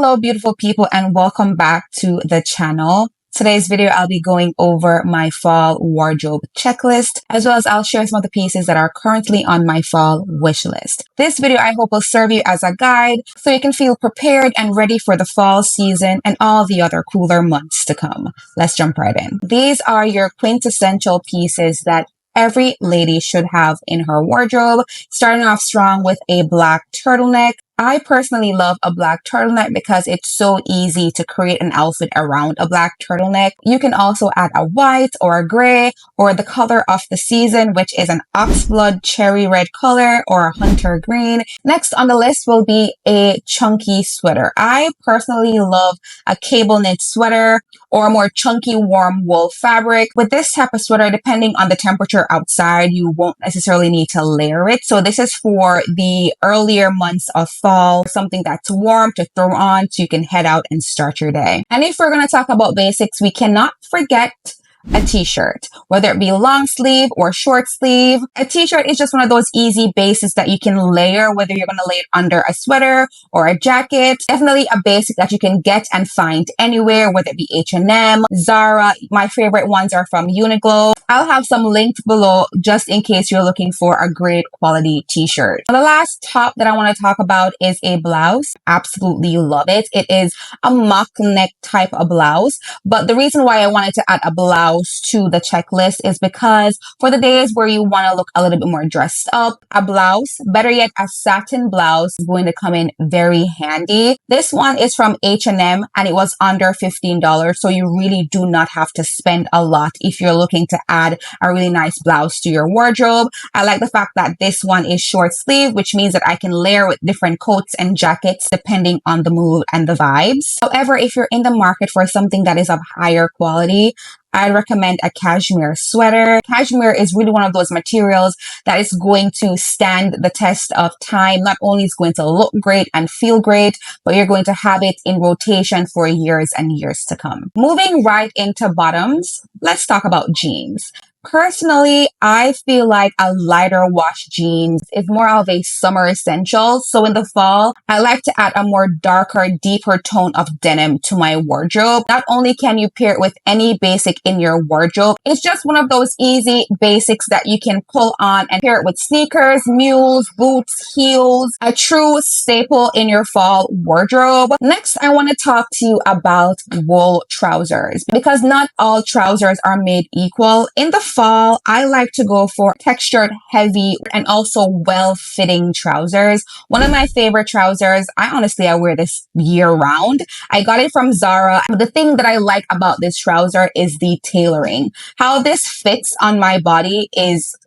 Hello, beautiful people, and welcome back to the channel. Today's video, I'll be going over my fall wardrobe checklist, as well as I'll share some of the pieces that are currently on my fall wish list. This video, I hope, will serve you as a guide so you can feel prepared and ready for the fall season and all the other cooler months to come. Let's jump right in. These are your quintessential pieces that every lady should have in her wardrobe, starting off strong with a black turtleneck. I personally love a black turtleneck because it's so easy to create an outfit around a black turtleneck. You can also add a white or a gray or the color of the season, which is an oxblood cherry red color or a hunter green. Next on the list will be a chunky sweater. I personally love a cable knit sweater or a more chunky warm wool fabric. With this type of sweater, depending on the temperature outside, you won't necessarily need to layer it. So this is for the earlier months of fall, something that's warm to throw on so you can head out and start your day. And if we're going to talk about basics, we cannot forget a t-shirt, whether it be long sleeve or short sleeve. A t-shirt is just one of those easy bases that you can layer, whether you're going to lay it under a sweater or a jacket. Definitely a basic that you can get and find anywhere, whether it be H&M, Zara. My favorite ones are from Uniqlo. I'll have some linked below just in case you're looking for a great quality t-shirt. The last top that I want to talk about is a blouse. Absolutely love it. It is a mock neck type of blouse, but the reason why I wanted to add a blouse to the checklist is because for the days where you want to look a little bit more dressed up, a blouse, better yet a satin blouse, is going to come in very handy. This one is from H&M and it was under $15, so you really do not have to spend a lot if you're looking to add a really nice blouse to your wardrobe. I like the fact that this one is short sleeve, which means that I can layer with different coats and jackets depending on the mood and the vibes. However, if you're in the market for something that is of higher quality, I'd recommend a cashmere sweater. Cashmere is really one of those materials that is going to stand the test of time. Not only is going to look great and feel great, but you're going to have it in rotation for years and years to come. Moving right into bottoms, let's talk about jeans. Personally, I feel like a lighter wash jeans is more of a summer essential. So in the fall, I like to add a more darker, deeper tone of denim to my wardrobe. Not only can you pair it with any basic in your wardrobe, it's just one of those easy basics that you can pull on and pair it with sneakers, mules, boots, heels, a true staple in your fall wardrobe. Next, I want to talk to you about wool trousers because not all trousers are made equal. In the fall, I like to go for textured, heavy, and also well-fitting trousers. One of my favorite trousers, I wear this year round. I got it from Zara. The thing that I like about this trouser is the tailoring. How this fits on my body is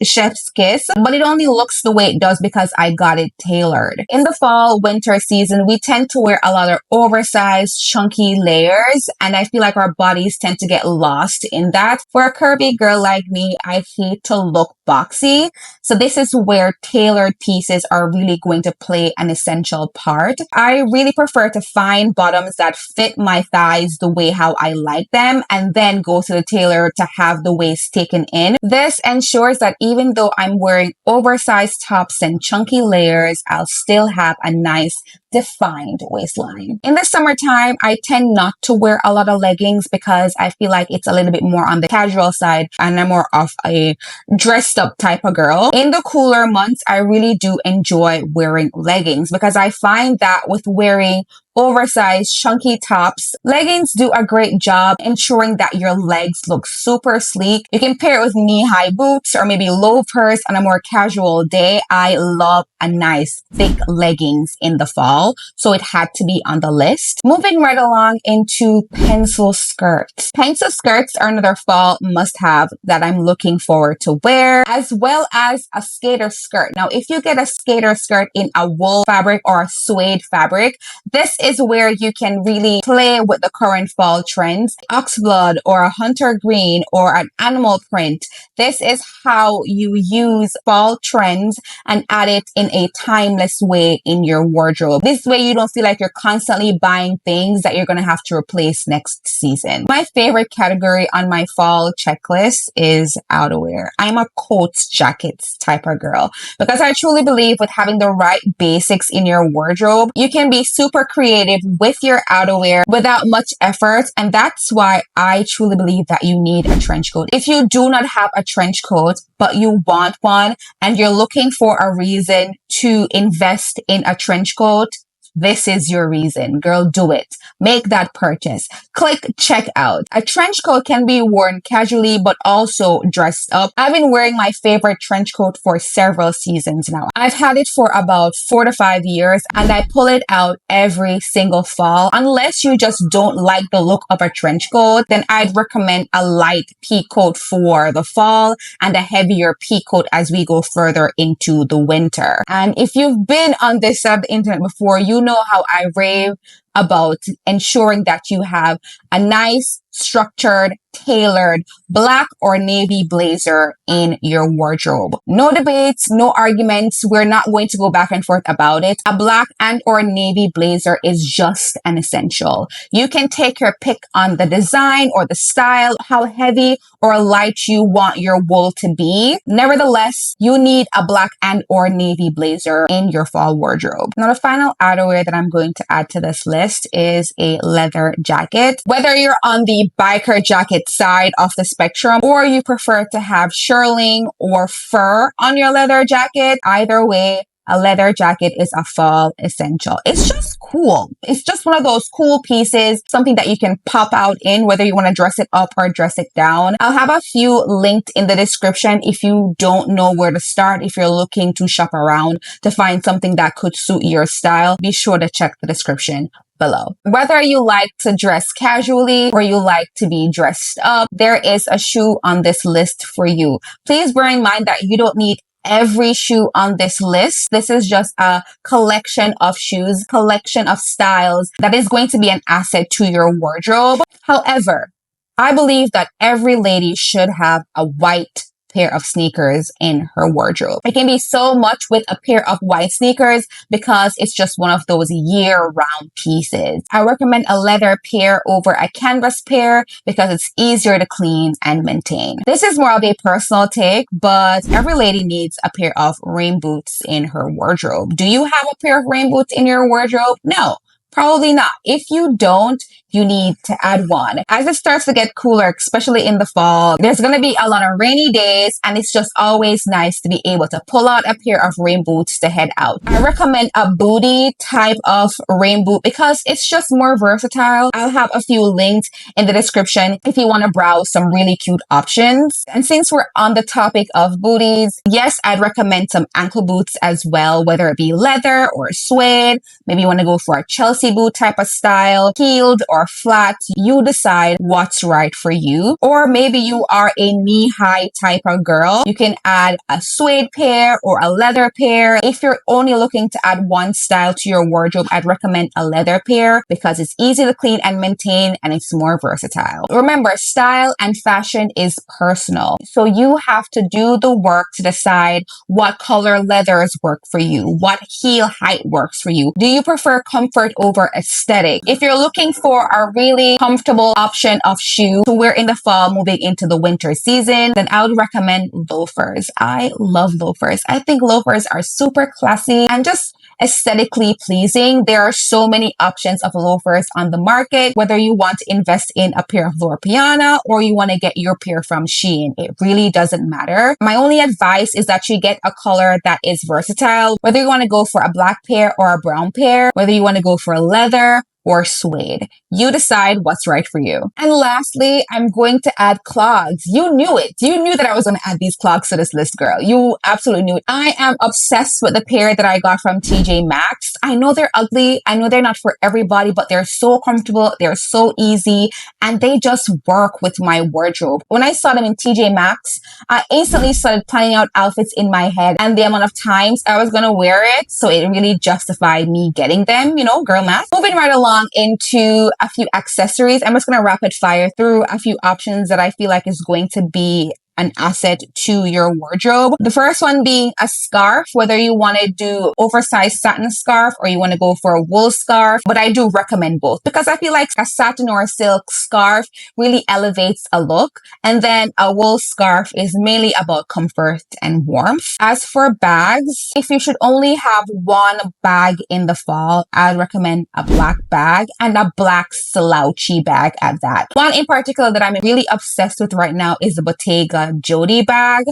chef's kiss, but it only looks the way it does because I got it tailored. In the fall, winter season, we tend to wear a lot of oversized, chunky layers, and I feel like our bodies tend to get lost in that. For a curvy girl like me, I hate to look boxy, so this is where tailored pieces are really going to play an essential part. I really prefer to find bottoms that fit my thighs the way how I like them, and then go to the tailor to have the waist taken in. This ensures that even though I'm wearing oversized tops and chunky layers, I'll still have a nice defined waistline. In the summertime, I tend not to wear a lot of leggings because I feel like it's a little bit more on the casual side and I'm more of a dressed up type of girl. In the cooler months, I really do enjoy wearing leggings because I find that with wearing oversized chunky tops, leggings do a great job ensuring that your legs look super sleek. You can pair it with knee-high boots or maybe loafers on a more casual day. I love a nice thick leggings in the fall, so it had to be on the list. Moving right along into pencil skirts. Pencil skirts are another fall must-have that I'm looking forward to wear, as well as a skater skirt. Now, if you get a skater skirt in a wool fabric or a suede fabric, this is where you can really play with the current fall trends. Oxblood or a hunter green or an animal print. This is how you use fall trends and add it in a timeless way in your wardrobe. This way you don't feel like you're constantly buying things that you're going to have to replace next season. My favorite category on my fall checklist is outerwear. I'm a coats, jackets type of girl because I truly believe with having the right basics in your wardrobe, you can be super creative with your outerwear without much effort. And that's why I truly believe that you need a trench coat. If you do not have a trench coat, but you want one and you're looking for a reason to invest in a trench coat, this is your reason. Girl, do it. Make that purchase. Click checkout. A trench coat can be worn casually, but also dressed up. I've been wearing my favorite trench coat for several seasons now. I've had it for about 4 to 5 years and I pull it out every single fall. Unless you just don't like the look of a trench coat, then I'd recommend a light pea coat for the fall and a heavier pea coat as we go further into the winter. And if you've been on this side of the internet before, you know how I rave about ensuring that you have a nice, structured, tailored black or navy blazer in your wardrobe. No debates, no arguments. We're not going to go back and forth about it. A black and or navy blazer is just an essential. You can take your pick on the design or the style, how heavy or light you want your wool to be. Nevertheless, you need a black and or navy blazer in your fall wardrobe. Now, the final outerwear that I'm going to add to this list is a leather jacket. Whether you're on the biker jacket side of the spectrum or you prefer to have shearling or fur on your leather jacket, either way, a leather jacket is a fall essential. It's just cool. It's just one of those cool pieces, something that you can pop out in, whether you want to dress it up or dress it down. I'll have a few linked in the description if you don't know where to start. If you're looking to shop around to find something that could suit your style, be sure to check the description below. Whether you like to dress casually or you like to be dressed up, there is a shoe on this list for you. Please bear in mind that you don't need every shoe on this list. This is just a collection of shoes, collection of styles that is going to be an asset to your wardrobe. However, I believe that every lady should have a white pair of sneakers in her wardrobe. It can be so much with a pair of white sneakers because it's just one of those year-round pieces. I recommend a leather pair over a canvas pair because it's easier to clean and maintain. This is more of a personal take, but every lady needs a pair of rain boots in her wardrobe. Do you have a pair of rain boots in your wardrobe? No. Probably not. If you don't, you need to add one. As it starts to get cooler, especially in the fall, there's going to be a lot of rainy days and it's just always nice to be able to pull out a pair of rain boots to head out. I recommend a booty type of rain boot because it's just more versatile. I'll have a few links in the description if you want to browse some really cute options. And since we're on the topic of booties, yes, I'd recommend some ankle boots as well, whether it be leather or suede. Maybe you want to go for a Chelsea boot type of style, heeled or flat. You decide what's right for you. Or maybe you are a knee-high type of girl. You can add a suede pair or a leather pair. If you're only looking to add one style to your wardrobe, I'd recommend a leather pair because it's easy to clean and maintain and it's more versatile. Remember, style and fashion is personal. So you have to do the work to decide what color leathers work for you, what heel height works for you. Do you prefer comfort over aesthetic? If you're looking for a really comfortable option of shoe to wear in the fall moving into the winter season, then I would recommend loafers. I love loafers. I think loafers are super classy and just aesthetically pleasing. There are so many options of loafers on the market, whether you want to invest in a pair of Loro Piana or you want to get your pair from Shein. It really doesn't matter. My only advice is that you get a color that is versatile, whether you want to go for a black pair or a brown pair, whether you want to go for leather or suede. You decide what's right for you. And lastly, I'm going to add clogs. You knew it. You knew that I was going to add these clogs to this list, girl. You absolutely knew it. I am obsessed with the pair that I got from TJ Maxx. I know they're ugly. I know they're not for everybody, but they're so comfortable. They're so easy and they just work with my wardrobe. When I saw them in TJ Maxx, I instantly started planning out outfits in my head and the amount of times I was going to wear it. So it really justified me getting them, you know, girl math. Moving right along into a few accessories. I'm just going to rapid fire through a few options that I feel like is going to be an asset to your wardrobe. The first one being a scarf, whether you want to do oversized satin scarf or you want to go for a wool scarf. But I do recommend both because I feel like a satin or a silk scarf really elevates a look. And then a wool scarf is mainly about comfort and warmth. As for bags, if you should only have one bag in the fall, I'd recommend a black bag and a black slouchy bag at that. One in particular that I'm really obsessed with right now is the Bottega Jodie bag.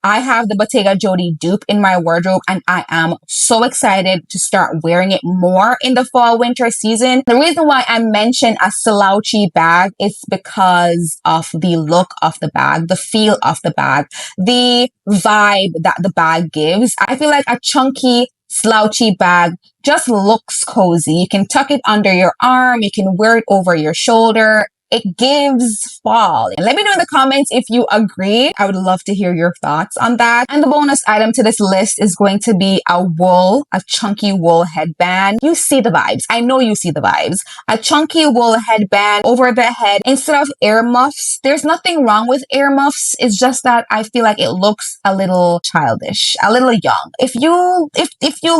I have the Bottega Jodie dupe in my wardrobe and I am so excited to start wearing it more in the fall winter season. The reason why I mention a slouchy bag is because of the look of the bag, the feel of the bag, the vibe that the bag gives. I feel like a chunky slouchy bag just looks cozy. You can tuck it under your arm. You can wear it over your shoulder. It gives fall. And let me know in the comments if you agree. I would love to hear your thoughts on that. And the bonus item to this list is going to be a chunky wool headband. You see the vibes. I know you see the vibes. A chunky wool headband over the head instead of earmuffs. There's nothing wrong with earmuffs. It's just that I feel like it looks a little childish, a little young. If you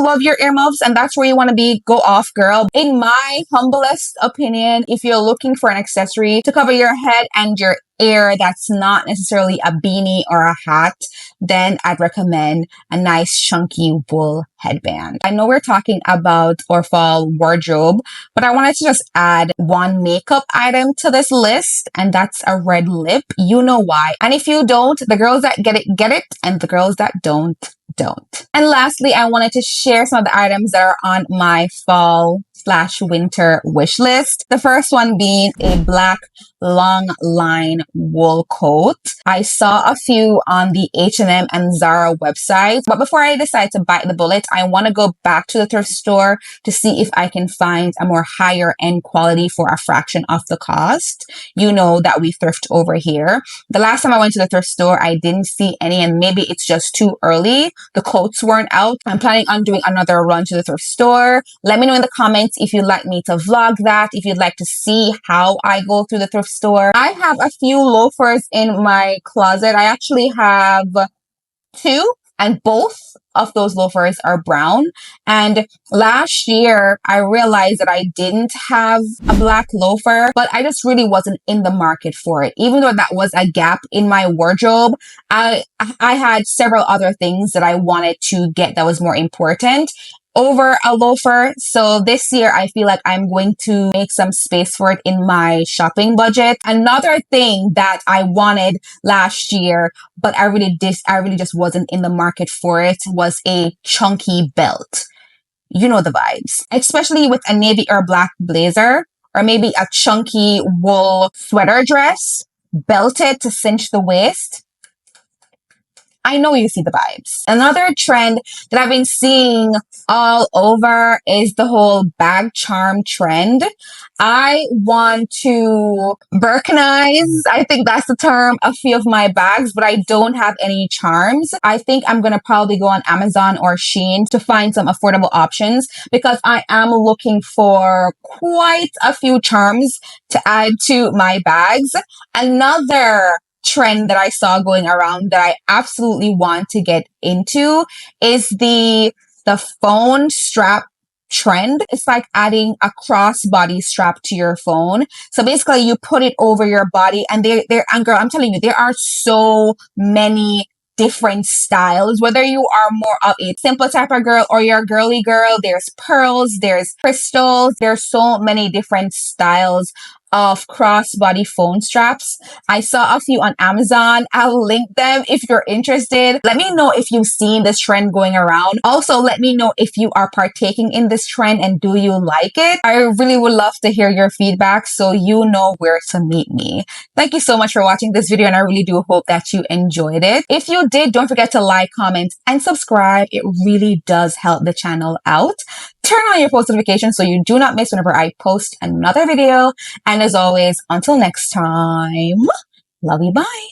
love your earmuffs and that's where you want to be, go off, girl. In my humblest opinion, if you're looking for an accessory to cover your head and your ear that's not necessarily a beanie or a hat, then I'd recommend a nice chunky wool headband. I know we're talking about our fall wardrobe, but I wanted to just add one makeup item to this list, and that's a red lip. You know why. And if you don't, the girls that get it, and the girls that don't. And lastly, I wanted to share some of the items that are on my fall/winter wish list. The first one being a black long line wool coat. I saw a few on the HnM and Zara websites, but before I decide to bite the bullet, I want to go back to the thrift store to see if I can find a more higher end quality for a fraction of the cost. You know that we thrift over here. The last time I went to the thrift store, I didn't see any, and maybe it's just too early. The coats weren't out. I'm planning on doing another run to the thrift store. Let me know in the comments if you'd like me to vlog that, if you'd like to see how I go through the thrift store. I have a few loafers in my closet. I actually have two, and both of those loafers are brown. And last year, I realized that I didn't have a black loafer, but I just really wasn't in the market for it. Even though that was a gap in my wardrobe, I had several other things that I wanted to get that was more important over a loafer. So this year, I feel like I'm going to make some space for it in my shopping budget. Another thing that I wanted last year, but I really just wasn't in the market for it, was a chunky belt. You know the vibes, especially with a navy or black blazer, or maybe a chunky wool sweater dress, belted to cinch the waist. I know you see the vibes. Another trend that I've been seeing all over is the whole bag charm trend. I want to Birkinize, I think that's the term, a few of my bags, but I don't have any charms. I think I'm going to probably go on Amazon or Shein to find some affordable options because I am looking for quite a few charms to add to my bags. Another trend that I saw going around that I absolutely want to get into is the phone strap trend. It's like adding a crossbody strap to your phone. So basically you put it over your body, and and girl, I'm telling you, there are so many different styles, whether you are more of a simple type of girl or you're a girly girl. There's pearls, there's crystals, there's so many different styles of crossbody phone straps. I saw a few on Amazon. I'll link them if you're interested. Let me know if you've seen this trend going around. Also, let me know if you are partaking in this trend and do you like it? I really would love to hear your feedback so you know where to meet me. Thank you so much for watching this video, and I really do hope that you enjoyed it. If you did, don't forget to like, comment, and subscribe. It really does help the channel out. Turn on your post notifications so you do not miss whenever I post another video. And as always, until next time, love you, bye.